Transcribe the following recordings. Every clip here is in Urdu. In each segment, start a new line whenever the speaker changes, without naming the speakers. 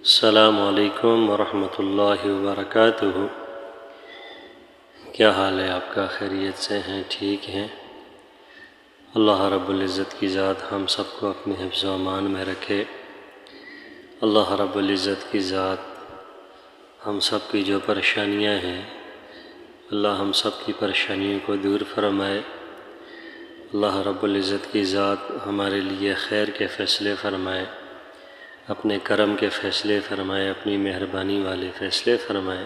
السلام علیکم ورحمۃ اللہ وبرکاتہ۔ کیا حال ہے آپ کا؟ خیریت سے ہیں؟ ٹھیک ہیں؟ اللہ رب العزت کی ذات ہم سب کو اپنے حفظ و امان میں رکھے۔ اللہ رب العزت کی ذات ہم سب کی جو پریشانیاں ہیں، اللہ ہم سب کی پریشانیوں کو دور فرمائے۔ اللہ رب العزت کی ذات ہمارے لیے خیر کے فیصلے فرمائے، اپنے کرم کے فیصلے فرمائے، اپنی مہربانی والے فیصلے فرمائے۔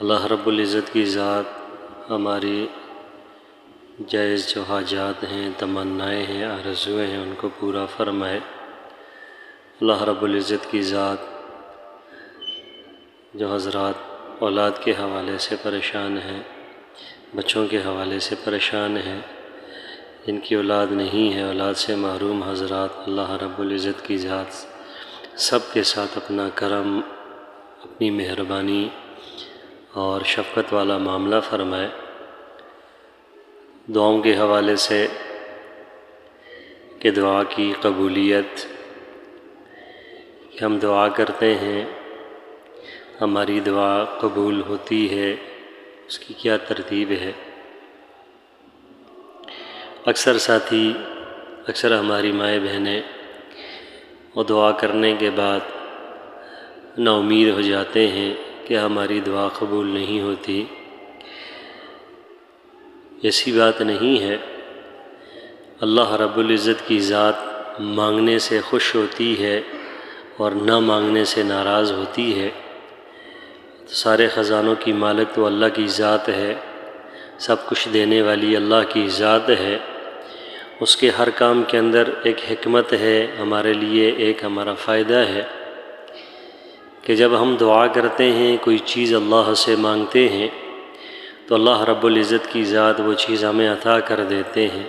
اللہ رب العزت کی ذات ہماری جائز جو حاجات ہیں، تمنائیں ہیں، آرزویں ہیں، ان کو پورا فرمائے۔ اللہ رب العزت کی ذات جو حضرات اولاد کے حوالے سے پریشان ہیں، بچوں کے حوالے سے پریشان ہیں، جن کی اولاد نہیں ہے، اولاد سے محروم حضرات، اللہ رب العزت کی ذات سب کے ساتھ اپنا کرم، اپنی مہربانی اور شفقت والا معاملہ فرمائے۔ دعاؤں کے حوالے سے کہ دعا کی قبولیت، کہ ہم دعا کرتے ہیں، ہماری دعا قبول ہوتی ہے، اس کی کیا ترتیب ہے؟ اکثر ساتھی، اکثر ہماری مائیں بہنیں وہ دعا کرنے کے بعد نا امید ہو جاتے ہیں کہ ہماری دعا قبول نہیں ہوتی۔ ایسی بات نہیں ہے۔ اللہ رب العزت کی ذات مانگنے سے خوش ہوتی ہے اور نہ مانگنے سے ناراض ہوتی ہے۔ سارے خزانوں کی مالک تو اللہ کی ذات ہے، سب کچھ دینے والی اللہ کی ذات ہے۔ اس کے ہر کام کے اندر ایک حکمت ہے، ہمارے لیے ایک ہمارا فائدہ ہے کہ جب ہم دعا کرتے ہیں، کوئی چیز اللہ سے مانگتے ہیں تو اللہ رب العزت کی ذات وہ چیز ہمیں عطا کر دیتے ہیں۔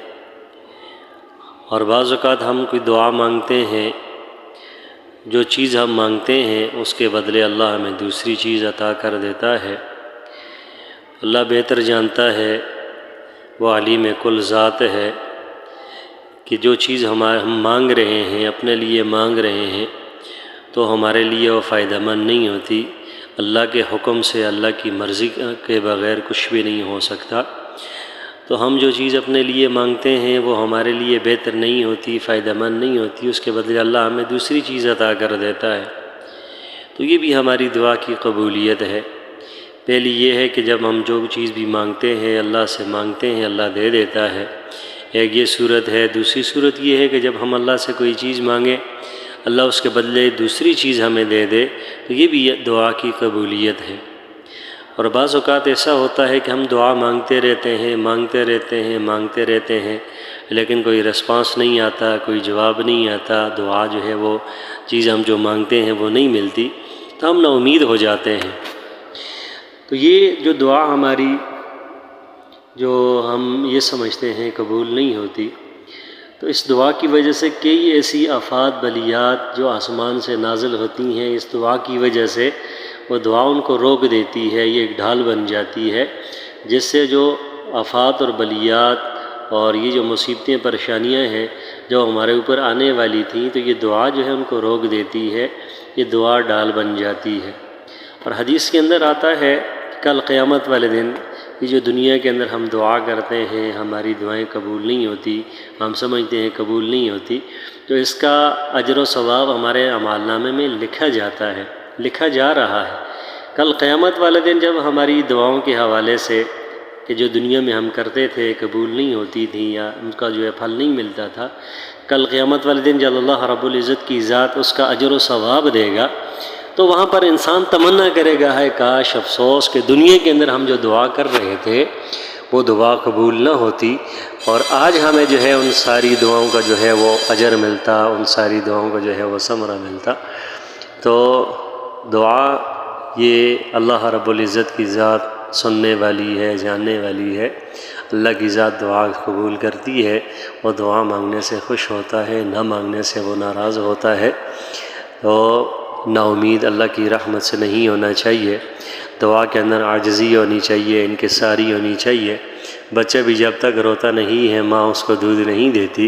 اور بعض اوقات ہم کوئی دعا مانگتے ہیں، جو چیز ہم مانگتے ہیں اس کے بدلے اللہ ہمیں دوسری چیز عطا کر دیتا ہے۔ اللہ بہتر جانتا ہے، وہ علیم کل ذات ہے کہ جو چیز ہم مانگ رہے ہیں، اپنے لیے مانگ رہے ہیں، تو ہمارے لیے وہ فائدہ مند نہیں ہوتی۔ اللہ کے حکم سے، اللہ کی مرضی کے بغیر کچھ بھی نہیں ہو سکتا۔ تو ہم جو چیز اپنے لیے مانگتے ہیں وہ ہمارے لیے بہتر نہیں ہوتی، فائدہ مند نہیں ہوتی، اس کے بدلے اللہ ہمیں دوسری چیز عطا کر دیتا ہے۔ تو یہ بھی ہماری دعا کی قبولیت ہے۔ پہلی یہ ہے کہ جب ہم جو چیز بھی مانگتے ہیں، اللہ سے مانگتے ہیں، اللہ دے دیتا ہے۔ ایک یہ صورت ہے۔ دوسری صورت یہ ہے کہ جب ہم اللہ سے کوئی چیز مانگیں، اللہ اس کے بدلے دوسری چیز ہمیں دے دے، تو یہ بھی دعا کی قبولیت ہے۔ اور بعض اوقات ایسا ہوتا ہے کہ ہم دعا مانگتے رہتے ہیں، مانگتے رہتے ہیں، مانگتے رہتے ہیں، لیکن کوئی رسپانس نہیں آتا، کوئی جواب نہیں آتا، دعا جو ہے وہ چیز ہم جو مانگتے ہیں وہ نہیں ملتی، تو ہم نا امید ہو جاتے ہیں۔ تو یہ جو دعا ہماری جو ہم یہ سمجھتے ہیں قبول نہیں ہوتی، تو اس دعا کی وجہ سے کئی ایسی آفات، بلیات جو آسمان سے نازل ہوتی ہیں، اس دعا کی وجہ سے وہ دعا ان کو روک دیتی ہے، یہ ایک ڈھال بن جاتی ہے، جس سے جو آفات اور بلیات اور یہ جو مصیبتیں، پریشانیاں ہیں جو ہمارے اوپر آنے والی تھیں، تو یہ دعا جو ہے ان کو روک دیتی ہے، یہ دعا ڈھال بن جاتی ہے۔ اور حدیث کے اندر آتا ہے کل قیامت والے دن یہ جو دنیا کے اندر ہم دعا کرتے ہیں، ہماری دعائیں قبول نہیں ہوتی، ہم سمجھتے ہیں قبول نہیں ہوتی، تو اس کا اجر و ثواب ہمارے اعمال نامے میں لکھا جاتا ہے، لکھا جا رہا ہے۔ کل قیامت والے دن جب ہماری دعاؤں کے حوالے سے کہ جو دنیا میں ہم کرتے تھے قبول نہیں ہوتی تھیں یا ان کا جو ہے پھل نہیں ملتا تھا، کل قیامت والے دن جب اللہ رب العزت کی ذات اس کا اجر و ثواب دے گا، تو وہاں پر انسان تمنا کرے گا، ہے کاش، افسوس کہ دنیا کے اندر ہم جو دعا کر رہے تھے وہ دعا قبول نہ ہوتی، اور آج ہمیں جو ہے ان ساری دعاؤں کا جو ہے وہ اجر ملتا، ان ساری دعاؤں کا جو ہے وہ ثمرہ ملتا۔ تو دعا یہ اللہ رب العزت کی ذات سننے والی ہے، جاننے والی ہے۔ اللہ کی ذات دعا قبول کرتی ہے، وہ دعا مانگنے سے خوش ہوتا ہے، نہ مانگنے سے وہ ناراض ہوتا ہے۔ تو نا امید اللہ کی رحمت سے نہیں ہونا چاہیے، دعا کے اندر عاجزی ہونی چاہیے، انکساری ہونی چاہیے۔ بچہ بھی جب تک روتا نہیں ہے، ماں اس کو دودھ نہیں دیتی،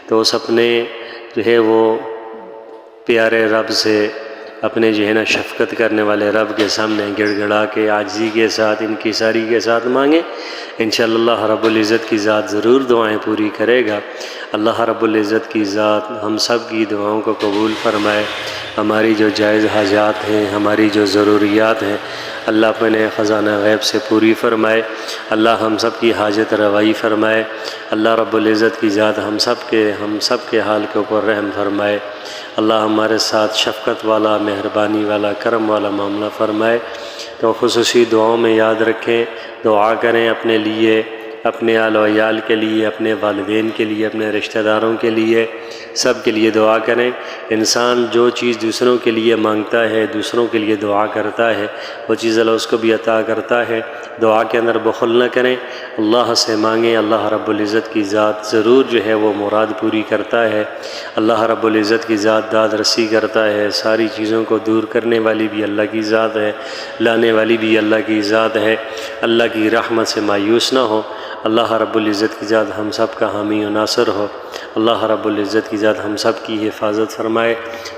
تو اس اپنے جو ہے وہ پیارے رب سے اپنے جو ہے نا شفقت کرنے والے رب کے سامنے گڑ گڑا کے عاجزی کے ساتھ انکساری کے ساتھ مانگیں، انشاءاللہ اللہ رب العزت کی ذات ضرور دعائیں پوری کرے گا۔ اللہ رب العزت کی ذات ہم سب کی دعاؤں کو قبول فرمائے، ہماری جو جائز حاجات ہیں، ہماری جو ضروریات ہیں، اللہ اپنے خزانہ غیب سے پوری فرمائے، اللہ ہم سب کی حاجت روائی فرمائے، اللہ رب العزت کی ذات ہم سب کے حال کے اوپر رحم فرمائے، اللہ ہمارے ساتھ شفقت والا، مہربانی والا، کرم والا معاملہ فرمائے۔ تو خصوصی دعاؤں میں یاد رکھیں، دعا کریں اپنے لیے، اپنے آل و عیال کے لیے، اپنے والدین کے لیے، اپنے رشتہ داروں کے لیے، سب کے لیے دعا کریں۔ انسان جو چیز دوسروں کے لیے مانگتا ہے، دوسروں کے لیے دعا کرتا ہے، وہ چیز اللہ اس کو بھی عطا کرتا ہے۔ دعا کے اندر بخل نہ کریں، اللہ سے مانگیں، اللہ رب العزت کی ذات ضرور جو ہے وہ مراد پوری کرتا ہے۔ اللہ رب العزت کی ذات داد رسی کرتا ہے، ساری چیزوں کو دور کرنے والی بھی اللہ کی ذات ہے، لانے والی بھی اللہ کی ذات ہے۔ اللہ کی رحمت سے مایوس نہ ہو، اللہ رب العزت کی ذات ہم سب کا حامی و ناصر ہو، اللہ رب العزت کی ذات ہم سب کی حفاظت فرمائے،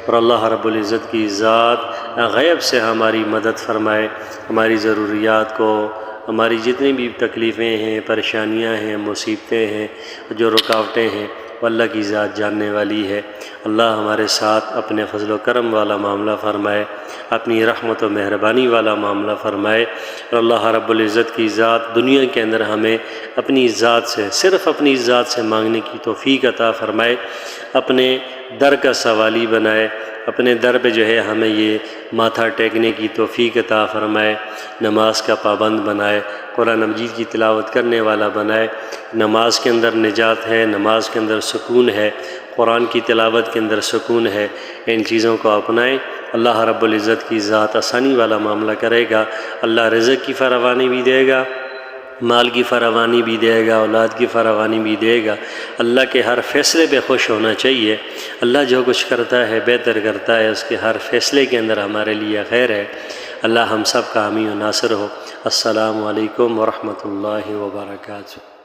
اور اللہ رب العزت کی ذات غیب سے ہماری مدد فرمائے، ہماری ضروریات کو، ہماری جتنی بھی تکلیفیں ہیں، پریشانیاں ہیں، مصیبتیں ہیں، جو رکاوٹیں ہیں، وہ اللہ کی ذات جاننے والی ہے۔ اللہ ہمارے ساتھ اپنے فضل و کرم والا معاملہ فرمائے، اپنی رحمت و مہربانی والا معاملہ فرمائے، اور اللہ رب العزت کی ذات دنیا کے اندر ہمیں اپنی ذات سے، صرف اپنی ذات سے مانگنے کی توفیق عطا فرمائے، اپنے در کا سوالی بنائے، اپنے در پہ جو ہے ہمیں یہ ماتھا ٹیکنے کی توفیق عطا فرمائے، نماز کا پابند بنائے، قرآن مجید کی تلاوت کرنے والا بنائے۔ نماز کے اندر نجات ہے، نماز کے اندر سکون ہے، قرآن کی تلاوت کے اندر سکون ہے، ان چیزوں کو اپنائیں۔ اللہ رب العزت کی ذات آسانی والا معاملہ کرے گا، اللہ رزق کی فراوانی بھی دے گا، مال کی فراوانی بھی دے گا، اولاد کی فراوانی بھی دے گا۔ اللہ کے ہر فیصلے پہ خوش ہونا چاہیے، اللہ جو کچھ کرتا ہے بہتر کرتا ہے، اس کے ہر فیصلے کے اندر ہمارے لیے خیر ہے۔ اللہ ہم سب کا حامی و ناصر ہو۔ السلام علیکم ورحمۃ اللہ وبرکاتہ۔